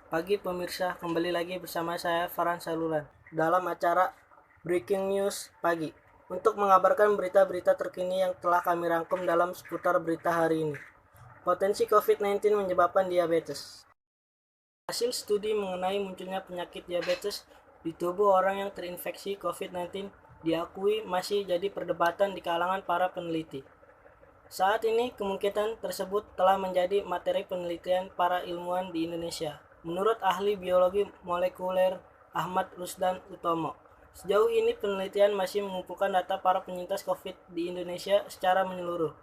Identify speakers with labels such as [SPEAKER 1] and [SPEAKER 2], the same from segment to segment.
[SPEAKER 1] Pagi pemirsa, kembali lagi bersama saya Farhan Salulan dalam acara Breaking News Pagi untuk mengabarkan berita-berita terkini yang telah kami rangkum dalam seputar berita hari ini. Potensi COVID-19 menyebabkan diabetes. Hasil studi mengenai munculnya penyakit diabetes di tubuh orang yang terinfeksi COVID-19 diakui masih jadi perdebatan di kalangan para peneliti. Saat ini kemungkinan tersebut telah menjadi materi penelitian para ilmuwan di Indonesia. Menurut ahli biologi molekuler Ahmad Rusdan Utomo, sejauh ini penelitian masih mengumpulkan data para penyintas COVID di Indonesia secara menyeluruh.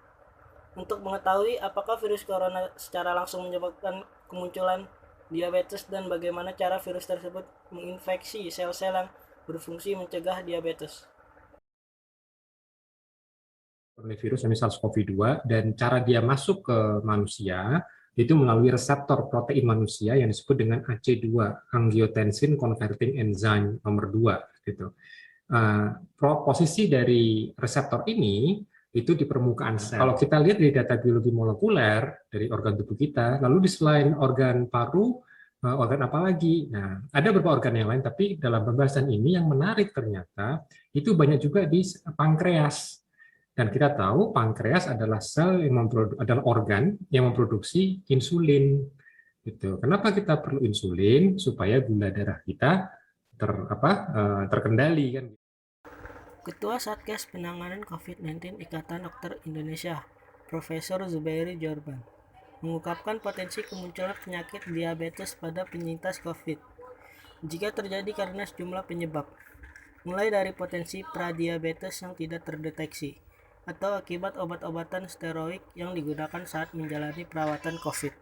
[SPEAKER 1] Untuk mengetahui apakah virus corona secara langsung menyebabkan kemunculan diabetes dan bagaimana cara virus tersebut menginfeksi sel-sel yang berfungsi mencegah diabetes.
[SPEAKER 2] Virus SARS-CoV-2 dan cara dia masuk ke manusia itu melalui reseptor protein manusia yang disebut dengan AC2 angiotensin converting enzyme nomor 2 gitu. Posisi dari reseptor ini itu di permukaan sel. Kalau kita lihat dari data biologi molekuler dari organ tubuh kita, lalu di selain organ paru, organ apa lagi? Nah, ada beberapa organ yang lain, tapi dalam pembahasan ini yang menarik ternyata itu banyak juga di pankreas. Dan kita tahu pankreas adalah adalah organ yang memproduksi insulin. Gitu. Kenapa kita perlu insulin? Supaya gula darah kita terkendali kan.
[SPEAKER 1] Ketua Satgas Penanganan COVID-19 Ikatan Dokter Indonesia, Profesor Zubairi Jorban, mengungkapkan potensi kemunculan penyakit diabetes pada penyintas COVID jika terjadi karena sejumlah penyebab, mulai dari potensi pradiabetes yang tidak terdeteksi atau akibat obat-obatan steroid yang digunakan saat menjalani perawatan COVID.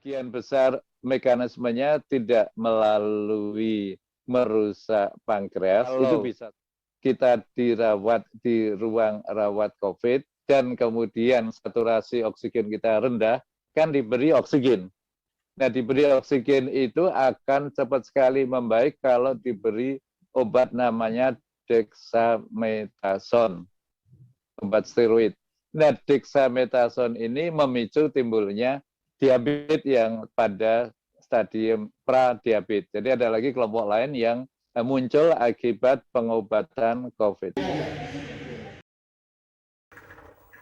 [SPEAKER 3] Sebagian besar mekanismenya tidak melalui merusak pankreas, itu bisa kita dirawat di ruang rawat COVID dan kemudian saturasi oksigen kita rendah, kan diberi oksigen. Nah, diberi oksigen itu akan cepat sekali membaik kalau diberi obat namanya dexamethasone, obat steroid. Nah, dexamethasone ini memicu timbulnya diabetes yang pada stadium pradiabetes. Jadi ada lagi kelompok lain yang muncul akibat pengobatan COVID.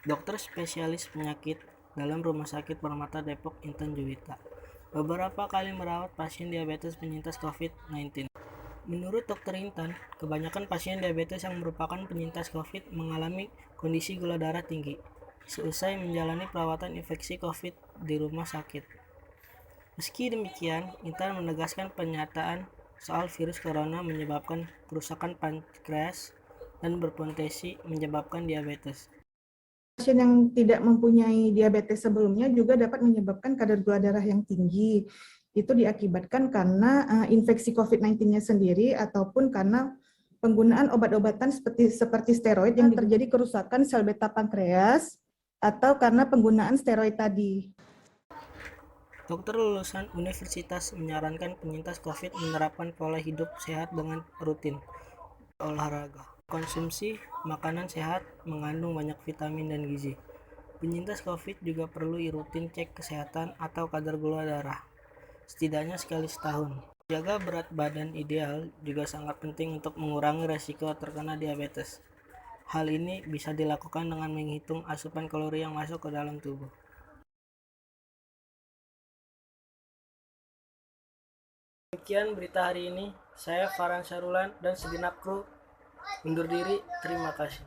[SPEAKER 1] Dokter spesialis penyakit dalam Rumah Sakit Permata Depok Intan Juwita beberapa kali merawat pasien diabetes penyintas COVID-19. Menurut Dr. Intan, kebanyakan pasien diabetes yang merupakan penyintas COVID mengalami kondisi gula darah tinggi seusai menjalani perawatan infeksi COVID di rumah sakit. Meski demikian, Intan menegaskan pernyataan soal virus corona menyebabkan kerusakan pankreas dan berpotensi menyebabkan diabetes.
[SPEAKER 4] Pasien yang tidak mempunyai diabetes sebelumnya juga dapat menyebabkan kadar gula darah yang tinggi. Itu diakibatkan karena infeksi COVID-19-nya sendiri ataupun karena penggunaan obat-obatan seperti steroid yang terjadi kerusakan sel beta pankreas atau karena penggunaan steroid tadi.
[SPEAKER 1] Dokter lulusan universitas menyarankan penyintas COVID menerapkan pola hidup sehat dengan rutin olahraga. Konsumsi makanan sehat mengandung banyak vitamin dan gizi. Penyintas COVID juga perlu rutin cek kesehatan atau kadar gula darah, setidaknya sekali setahun. Jaga berat badan ideal juga sangat penting untuk mengurangi resiko terkena diabetes. Hal ini bisa dilakukan dengan menghitung asupan kalori yang masuk ke dalam tubuh. Demikian berita hari ini. Saya Farhan Sarulan dan segenap kru undur diri. Terima kasih.